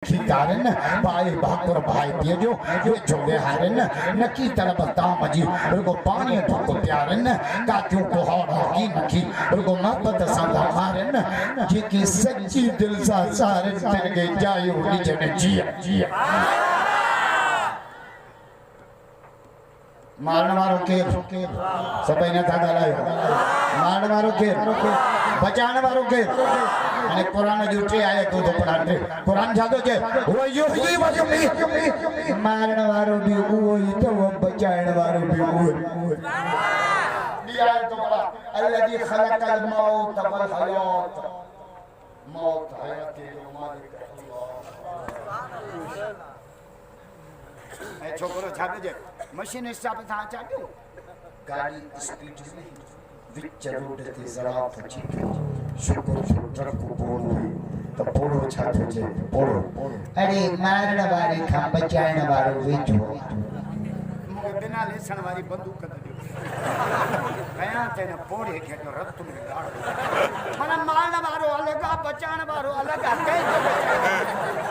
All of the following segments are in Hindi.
नखी तारन भाई भाकुर भाई दियो जो छोड़े हारन नकी तरफ ताम जी रुको पानी ठोको प्यारन कातियों को हौड़ा की नखी रुको मोहब्बत सादा मारन जेकी सच्ची दिल सा सारे तिन के जायो निजन जिया जिया मारण वारो केर सबै ने था गलायो मारण वारो केर बचाण वारो केर અને કુરાન જૂઠે આયે તો પડાટે કુરાન જાદો છે ઓ યુહી વજમી મારણ વારો બી ઓય તો બચાણ વારો બી ઓય દિયા તો બડા અલ્લાજી ખલકલ મૌત વલ હયાત मौत हयात के मालिक अल्लाह सुभान अल्लाह ए छोकरो छापे जे मशीन हिसाब था चाड्यो गाड़ी स्पीड में विच रोड ते जरा पची शुक्र ट्रक को बोलो तो पोड़ो छातो जे पोड़ो अरे मारण वाले खा बचाण वालो वेचो मुके बिना लेसन वाली बंदूक कर दियो कया ते न पोड़े के तो रत में गाड़ मन मारण वालो अलग बचाण वालो अलग के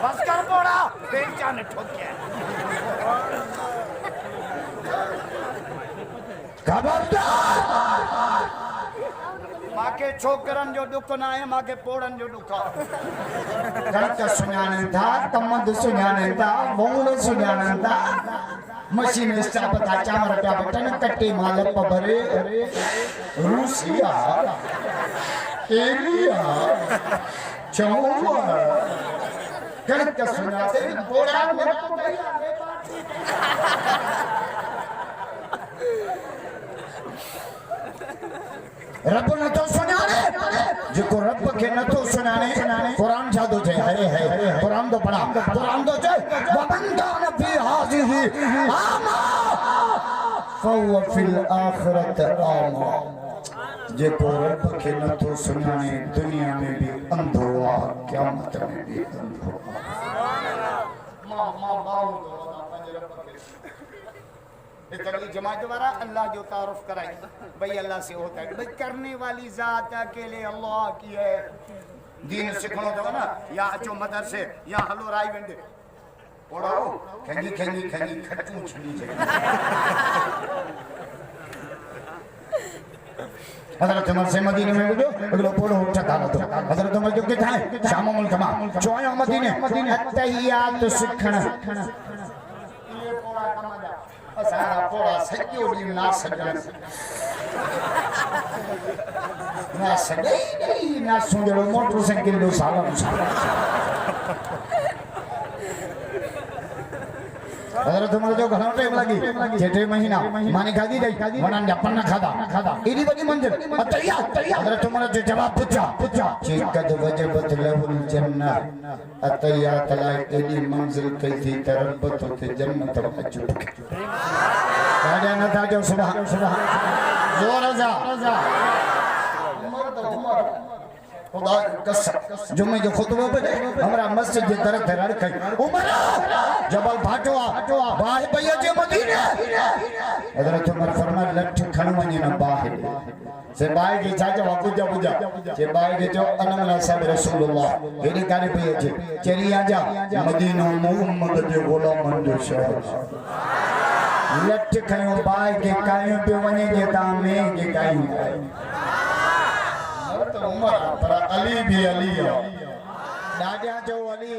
बस कर पोड़ा बेचान ठोके खबरदार माके छोकरन जो दुख ना है माके पोड़न जो दुख गलत सुनाने था कमद सुनाने था मोल सुनाने था मशीन स्टाफ का चामर का बटन कट्टे माल पबरे रूसिया एलिया चौवा गलत सुनाते पोड़ा मेरा रब न तो सुनाने जिको रब के न तो सुनाने कुरान जादो छे हरे है कुरान तो पढ़ा कुरान तो छे वबंदान फी हाजिही आमा फव फिल आखिरत आमा जिको रब के न तो सुनाने दुनिया में भी अंधो आ क़यामत में भी अंधो मां बाऊ इतनी जमात वाला अल्लाह जो तारुफ कराई भाई अल्लाह से होता है भाई करने वाली जात अकेले अल्लाह की है दीन सिखणो तो ना या अचो मदरसे या हलो राई वेंदे पढ़ाओ खंगी खंगी खंगी खटू छुड़ी जे हज़रत उमर से मदीने में बुझो अगलो पोलो ठका तो हज़रत उमर जो के थाए शाम मुल्क मा चोयो मदीने अत्तहियात सिखण ये पोड़ा कमदा सारा पोड़ा सजो दी ना सजन ना सजई ना सुंदरो मोटरसाइकिल लो साला हज़रत उमर जो घणो टाइम लगी जेठे महीना मानी खादी दई वणन जपन खादा एडी बड़ी मंजिल अतैया हज़रत उमर जो जवाब पूछा चिकद वजबत लहुल जन्नह अतैया तला एडी मंजिल कैसी तरबत ते जन्नत अचो काजा न था जो सुबह जोर जा खुदा कसम जुम्मे जो खुतबा पे हमरा मस्जिद के तरफ धरड़ कई उमर जबल फाटवा बाह भैया जे मदीने हज़रत उमर फरमाया लठ खण वने न बाह से बाह की छाजे वापुजा पुजा से बाह के जो अनमला सब रसूलुल्लाह एडी काने पे जे चली आजा मदीनो मोहम्मद जे गुलाम जो शहर लठ खयो बाह के कायो पे वने जे तामे के कायो उमर पर अली भी अली दादा जो अली